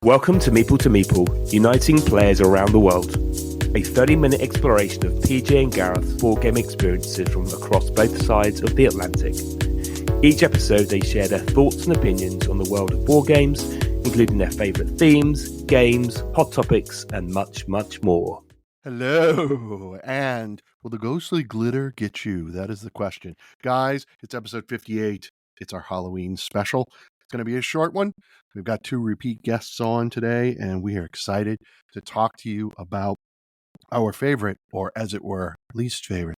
Welcome to Meeple, uniting players around the world. A 30-minute exploration of PJ and Gareth's board game experiences from across both sides of the Atlantic. Each episode they share their thoughts and opinions on the world of board games, including their favourite themes, games, hot topics, and much, much more. Hello, and will the ghostly glitter get you? That is the question. Guys, it's episode 58. It's our Halloween special. It's going to be a short one. We've got 2 repeat guests on today, and we are excited to talk to you about our favorite, or as it were, least favorite,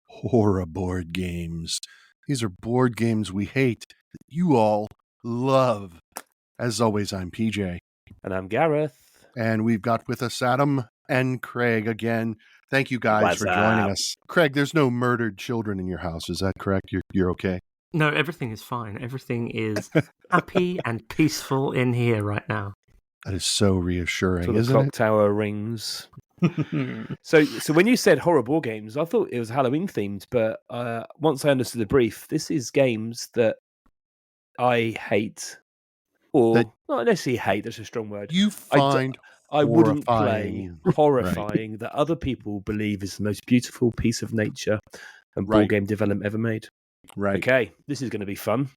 horror board games. These are board games we hate that you all love. As always, I'm PJ. And I'm Gareth. And we've got with us Adam and Craig again. Thank you guys for joining us. Craig, there's no murdered children in your house. Is that correct? You're okay? No, everything is fine. Everything is happy and peaceful in here right now. That is so reassuring, So isn't the it? clock tower rings. So when you said horror board games, I thought it was Halloween themed, but once I understood the brief, this is games that I hate, or That not necessarily hate. That's a strong word. you find I wouldn't play horrifying. horrifying that other people believe is the most beautiful piece of nature and board Right. game development ever made. Right. Okay, this is going to be fun.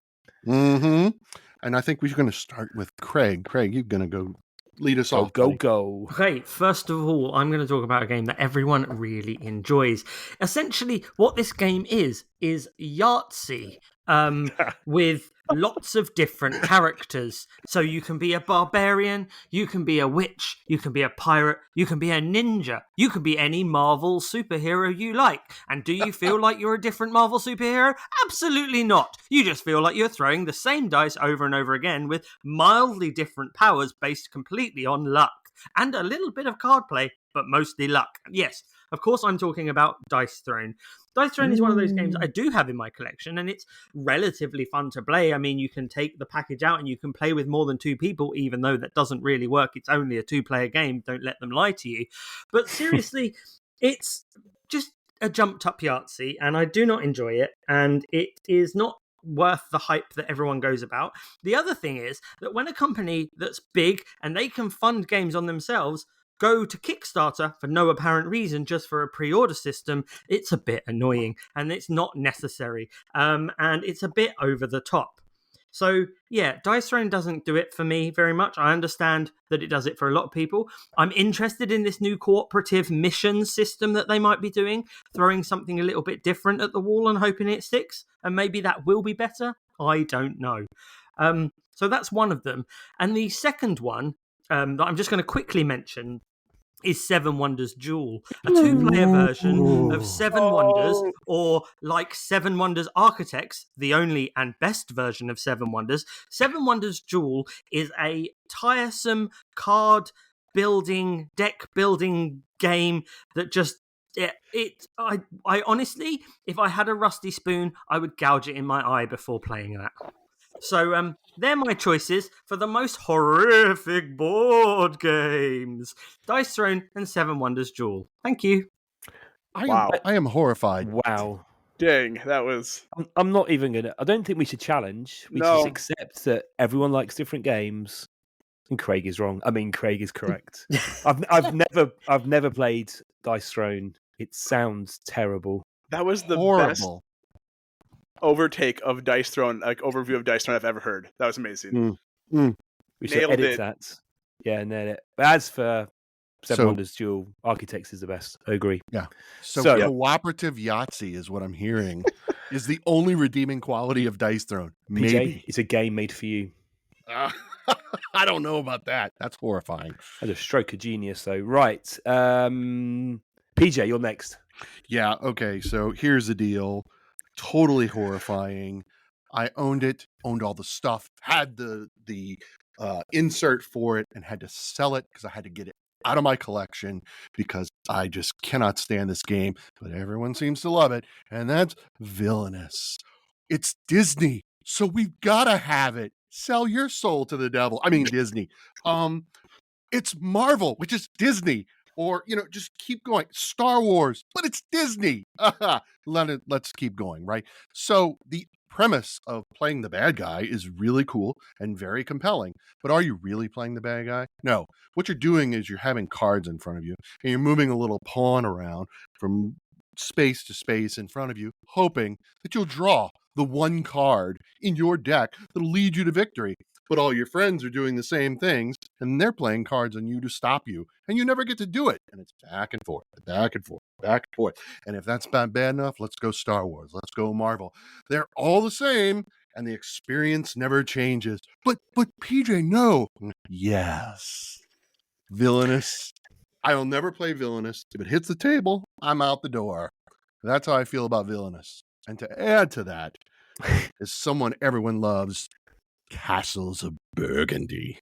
Mm-hmm. And I think we're going to start with Craig. Craig, you're going to go lead us off. Go, buddy. go. Okay, first of all, I'm going to talk about a game that everyone really enjoys. Essentially, what this game is Yahtzee, with lots of different characters. So you can be a barbarian, you can be a witch, you can be a pirate, you can be a ninja, you can be any Marvel superhero you like. And do you feel like you're a different Marvel superhero? Absolutely not. You just feel like you're throwing the same dice over and over again with mildly different powers based completely on luck. And a little bit of card play, but mostly luck. Yes, of course I'm talking about Dice Throne. Dice Throne is one of those games I do have in my collection, and it's relatively fun to play. I mean, you can take the package out and you can play with more than 2 people, even though that doesn't really work. It's only a 2-player game. Don't let them lie to you. But seriously, it's just a jumped-up Yahtzee, and I do not enjoy it, and it is not worth the hype that everyone goes about. The other thing is that when a company that's big and they can fund games on themselves go to Kickstarter for no apparent reason, just for a pre-order system, it's a bit annoying and it's not necessary. And it's a bit over the top. So yeah, Dice Throne doesn't do it for me very much. I understand that it does it for a lot of people. I'm interested in this new cooperative mission system that they might be doing, throwing something a little bit different at the wall and hoping it sticks. And maybe that will be better. I don't know. So that's one of them. And the second one that I'm just going to quickly mention is Seven Wonders Duel, a 2-player version of Seven Wonders, or like Seven Wonders Architects, the only and best version of Seven Wonders. Seven Wonders Duel is a tiresome card building, deck building game that just I honestly, if I had a rusty spoon, I would gouge it in my eye before playing that. So they're my choices for the most horrific board games. Dice Throne and Seven Wonders Duel. Thank you. I am horrified. Wow. Dang, that was... I'm not even going to... I don't think we should challenge. We No. just accept that everyone likes different games. And Craig is wrong. I mean, Craig is correct. I've never played Dice Throne. It sounds terrible. That was the best Horrible. overtake of Dice Throne, like overview of Dice Throne I've ever heard. That was amazing. We should Nailed edit it. that. Yeah, nail it. But as for Seven So- Wonders Duel, Architects is the best. I agree. So So- cooperative Yahtzee is what I'm hearing is the only redeeming quality of Dice Throne. PJ, Maybe. it's a game made for you. I don't know about that. That's horrifying. That's a stroke of genius, though. Right. PJ, you're next. Yeah, okay, so here's the deal. Totally horrifying. I owned it, owned all the stuff, had the insert for it, and had to sell it because I had to get it out of my collection because I just cannot stand this game, but everyone seems to love it, and that's Villianous. It's Disney, so we've got to have it. Sell your soul to the devil. I mean, Disney. It's Marvel, which is Disney. Or, just keep going. Star Wars, but it's Disney. Let's keep going, right? So the premise of playing the bad guy is really cool and very compelling. But are you really playing the bad guy? No. What you're doing is you're having cards in front of you and you're moving a little pawn around from space to space in front of you, hoping that you'll draw the one card in your deck that'll lead you to victory. But all your friends are doing the same things, and they're playing cards on you to stop you, and you never get to do it. And it's back and forth, back and forth, back and forth. And if that's bad enough, let's go Star Wars, let's go Marvel. They're all the same, and the experience never changes. But PJ, no. Yes. Villianous. I'll never play Villianous. If it hits the table, I'm out the door. That's how I feel about Villianous. And to add to that is someone everyone loves, Castles of Burgundy.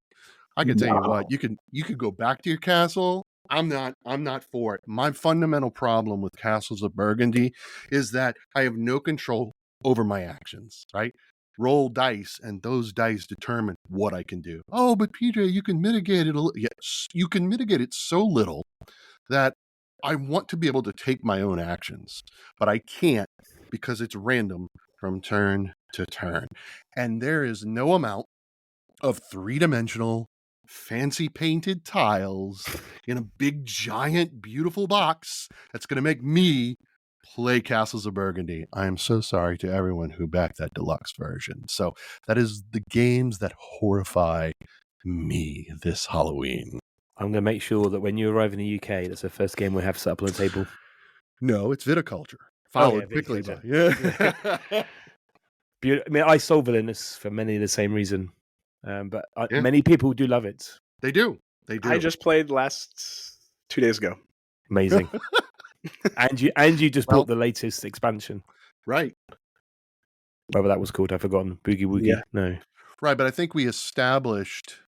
I can tell you what, you could go back to your castle. I'm not for it. My fundamental problem with Castles of Burgundy is that I have no control over my actions, right? Roll dice, and those dice determine what I can do. Oh, but PJ, you can mitigate it a little. Yes, you can mitigate it so little that I want to be able to take my own actions, but I can't because it's random from turn to turn. And there is no amount of three-dimensional, fancy painted tiles in a big, giant, beautiful box that's going to make me play Castles of Burgundy. I am so sorry to everyone who backed that deluxe version. So that is the games that horrify me this Halloween. I'm going to make sure that when you arrive in the UK, that's the first game we have set up on the table. No, it's Viticulture. Followed quickly by. Yeah. I mean, I sold Villianous for many of the same reason, but many people do love it. They do. I just played 2 days ago. Amazing. and you just bought the latest expansion. Right. Whatever that was called, I've forgotten. Boogie Woogie. Yeah. No. Right, but I think we established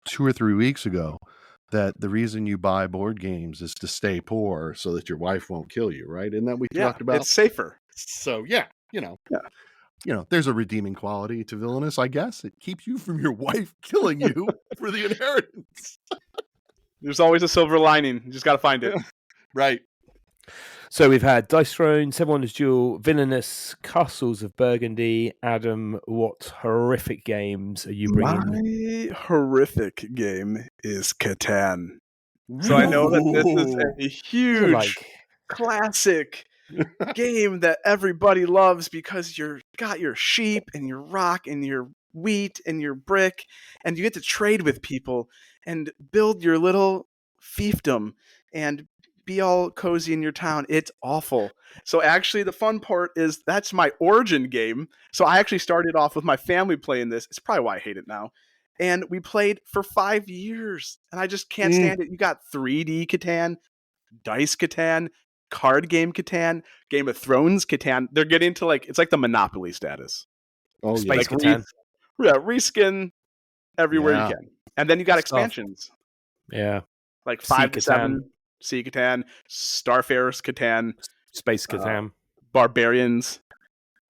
2 or 3 weeks ago that the reason you buy board games is to stay poor so that your wife won't kill you, right? Isn't that we talked about? It's safer. So, there's a redeeming quality to Villianous, I guess. It keeps you from your wife killing you for the inheritance. There's always a silver lining. You just got to find it. Right. So we've had Dice Throne, 7 Wonders Duel, Villianous, Castles of Burgundy. Adam, what horrific games are you bringing? My horrific game is Catan. So I know that this is a huge classic game that everybody loves because you've got your sheep and your rock and your wheat and your brick, and you get to trade with people and build your little fiefdom and be all cozy in your town. It's awful. So actually the fun part is that's my origin game. So I actually started off with my family playing this. It's probably why I hate it now. And we played for 5 years and I just can't stand it. You got 3D Catan, Dice Catan, card game Catan, Game of Thrones Catan. They're getting to it's like the Monopoly status. Oh, Space Catan. Reskin everywhere you can. And then you got expansions. Yeah. Like 5 to 7. Sea Catan, Starfarers Catan, Space Catan, Barbarians.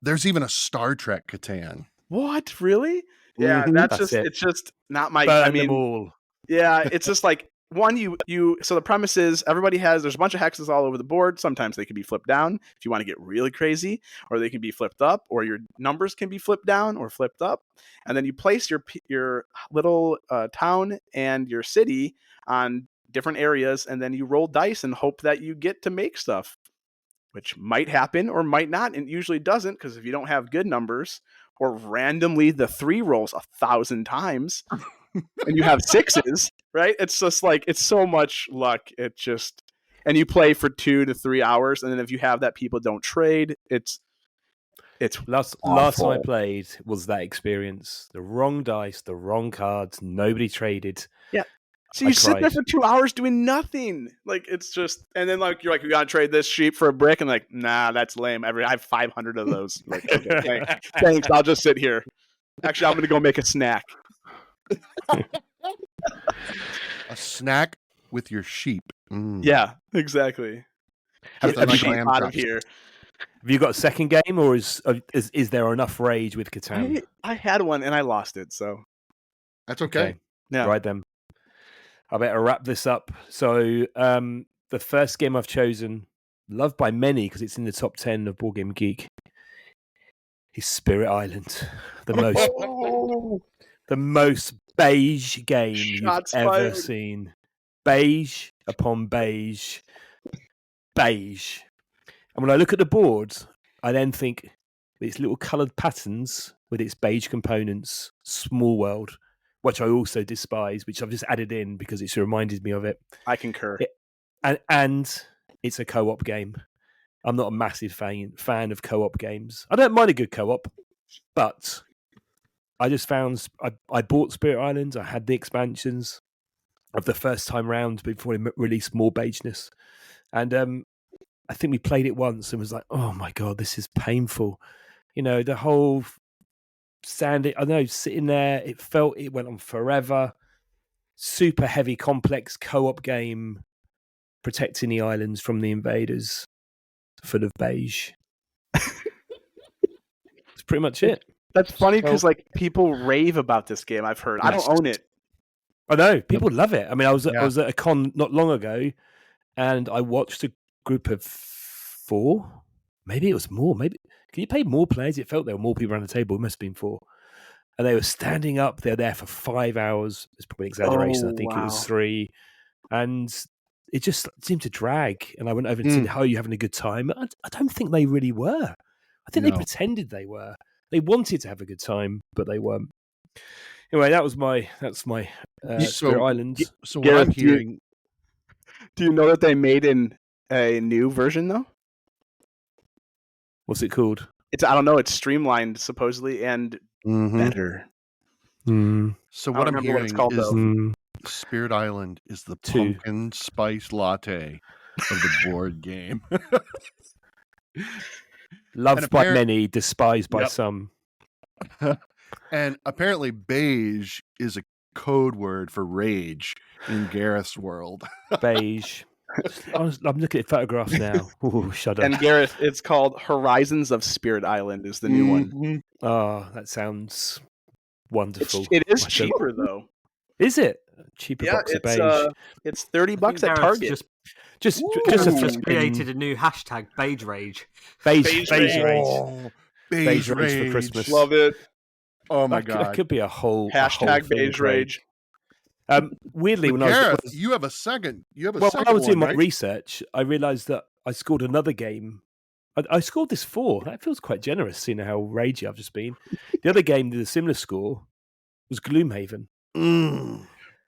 There's even a Star Trek Catan. What? Really? Yeah, it's just not my. Burn them all. Yeah, it's just like one. So the premise is there's a bunch of hexes all over the board. Sometimes they can be flipped down if you want to get really crazy, or they can be flipped up, or your numbers can be flipped down or flipped up, and then you place your little town and your city on different areas, and then you roll dice and hope that you get to make stuff, which might happen or might not, and usually doesn't, because if you don't have good numbers or randomly the 3 rolls 1,000 times and you have 6s, right? It's just it's so much luck. And you play for 2 to 3 hours, and then if you have that people don't trade, it's last time I played was that experience. The wrong dice, the wrong cards, nobody traded. Yeah. So you sit there for 2 hours doing nothing. It's just, and then you're like, you gotta trade this sheep for a brick, and nah, that's lame. I have 500 of those. Okay, thanks. I'll just sit here. Actually, I'm gonna go make a snack. A snack with your sheep. Yeah, exactly. Get the sheep out of here. Have you got a second game, or is there enough rage with Catan? I had one and I lost it, so that's okay. Yeah. Right then. I better wrap this up. So the first game I've chosen, loved by many because it's in the top 10 of Board Game Geek, is Spirit Island. The most beige game Shots you've ever fired. seen. Beige upon beige. Beige. And when I look at the board, I then think its little coloured patterns with its beige components, small world, which I also despise, which I've just added in because it's reminded me of it. I concur. And it's a co-op game. I'm not a massive fan of co-op games. I don't mind a good co-op, but I just found I bought Spirit Island. I had the expansions of the first time round before it released more beigeness, and I think we played it once and was like, oh my god, this is painful. The whole sanding. I know, sitting there, it went on forever. Super heavy, complex co-op game, protecting the islands from the invaders. Full of beige. That's pretty much it. That's funny because people rave about this game. I've heard. I don't own it. I know people love it. I mean, I was at a con not long ago, and I watched a group of 4. Maybe it was more. Maybe can you play more players? It felt there were more people around the table. It must have been 4, and they were standing up. They were there for 5 hours. It's probably an exaggeration. I think it was 3, and it just seemed to drag, and I went over and said, "How are you having a good time?" I don't think they really were. I think they pretended they were. They wanted to have a good time, but they weren't. Anyway, that's my Spirit Island. So Gareth, what I'm hearing... Do you know that they made a new version, though? What's it called? I don't know. It's streamlined, supposedly, and better. So what I'm hearing is Spirit Island is the 2. pumpkin spice latte of the board game. Loved by many, despised by some. And apparently beige is a code word for rage in Gareth's world. Beige. I'm looking at photographs now. Ooh, shut up. And Gareth, it's called Horizons of Spirit Island is the new one. Oh, that sounds wonderful. It is cheaper, though. Is it? Cheaper box of beige. It's $30 at Target. Just created a new hashtag, beige rage. Beige rage. Oh, beige rage for Christmas. Love it. Oh my god. That could be a whole hashtag beige rage. Weirdly, when Gareth, I was you have a second. when I was doing my research, I realised that I scored another game. I scored this 4. That feels quite generous, seeing how ragey I've just been. The other game did a similar score. Was Gloomhaven.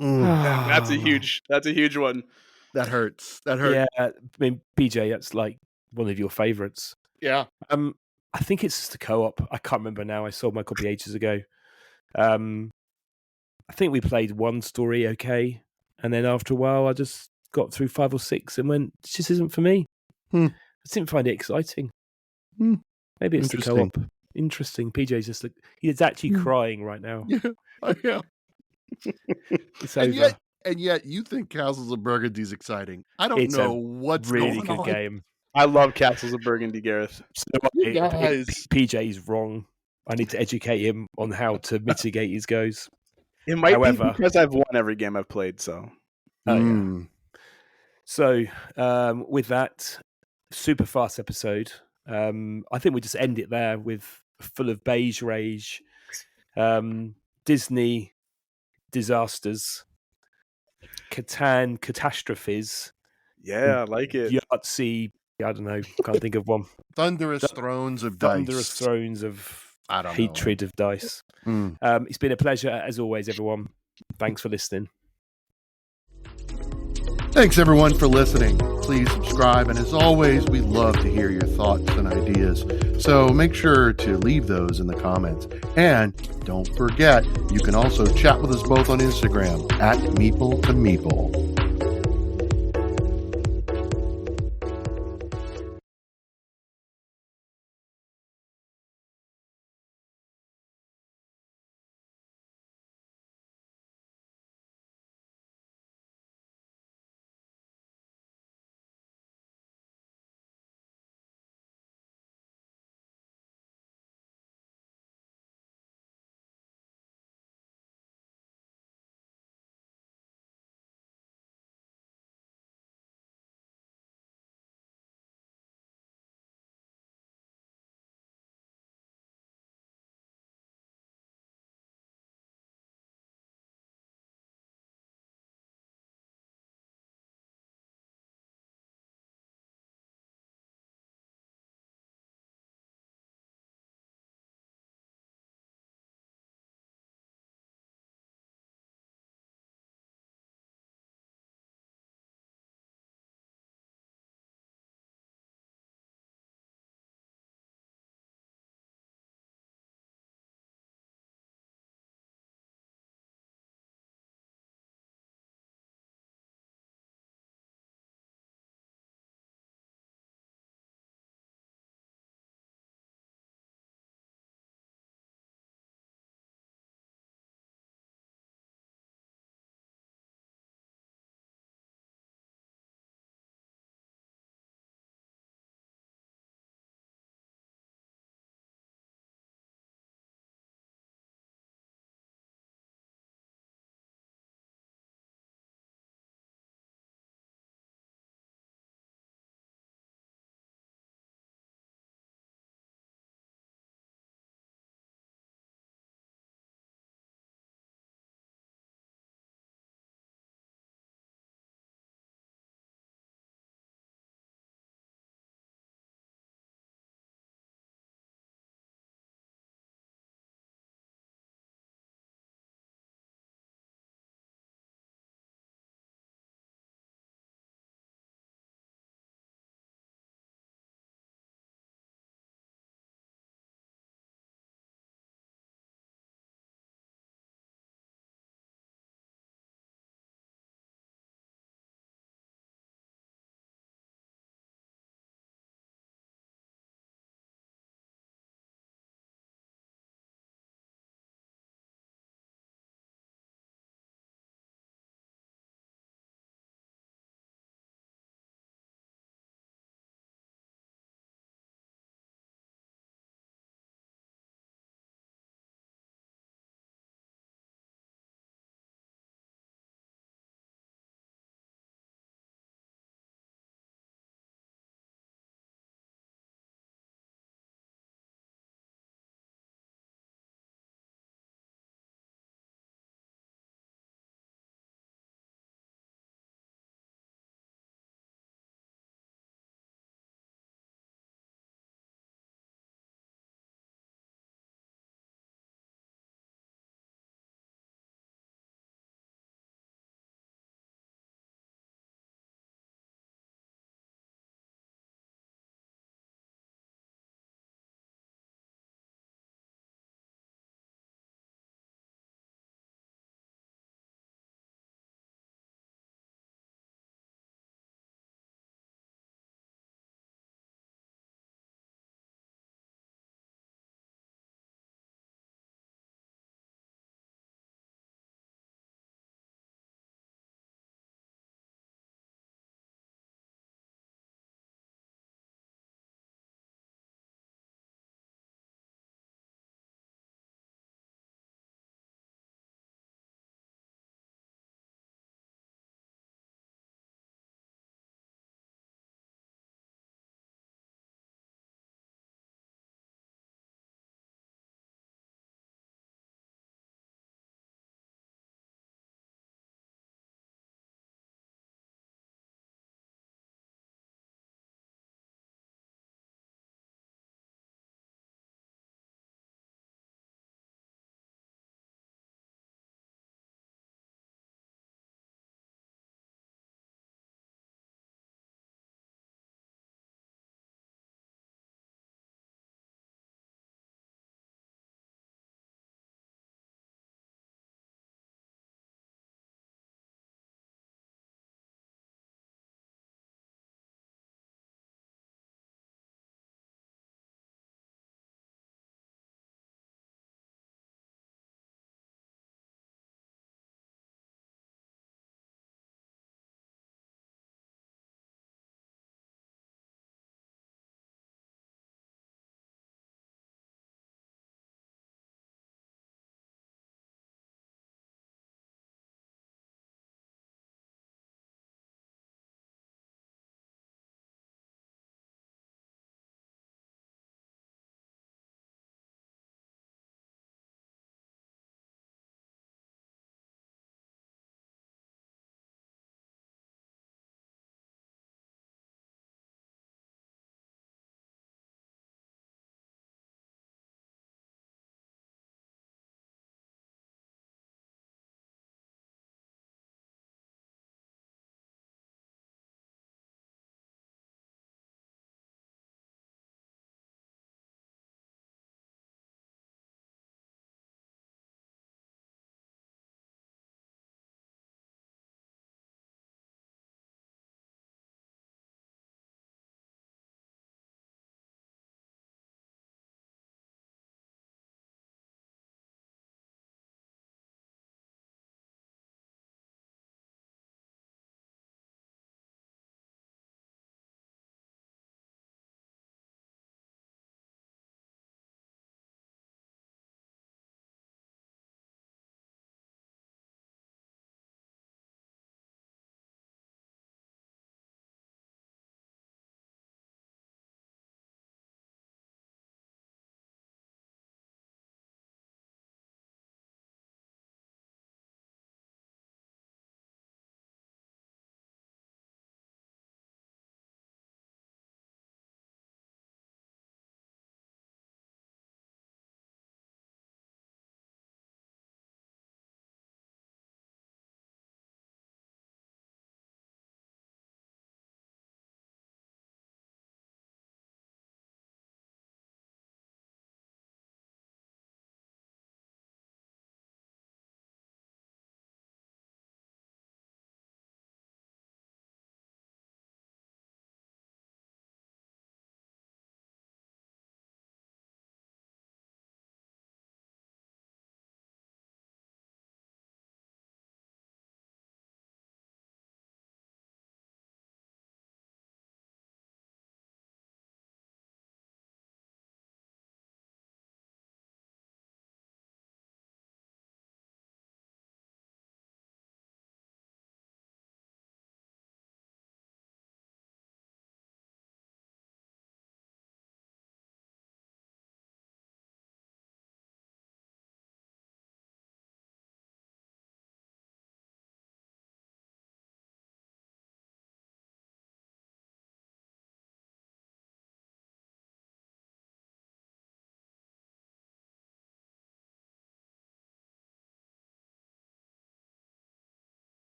That's a huge one. That hurts. That hurts. Yeah, I mean, PJ, that's like one of your favourites. Yeah. I think it's just a co-op. I can't remember now. I sold my copy ages ago. I think we played one story okay, and then after a while, I just got through 5 or 6 and went, "This just isn't for me." I didn't find it exciting. Maybe it's the co-op. Interesting. PJ's just he's actually crying right now. Yeah. It's over. And yet you think Castles of Burgundy is exciting. I don't know what's really going good on. game. I love Castles of Burgundy, Gareth. You guys. PJ's wrong. I need to educate him on how to mitigate his goes. It might be because I've won every game I've played, so. Yeah. So, with that super fast episode, I think we just end it there with full of beige rage, Disney disasters, Catan catastrophes. Yeah, I like it. Yahtzee, I don't know, can't think of one. Thunderous thrones of dice. Thunderous thrones of hatred of dice. Mm. It's been a pleasure, as always, everyone. Thanks for listening. Thanks, everyone, for listening. Please subscribe, and as always, we love to hear your thoughts and ideas. So make sure to leave those in the comments. And don't forget, you can also chat with us both on Instagram @Meeple to Meeple.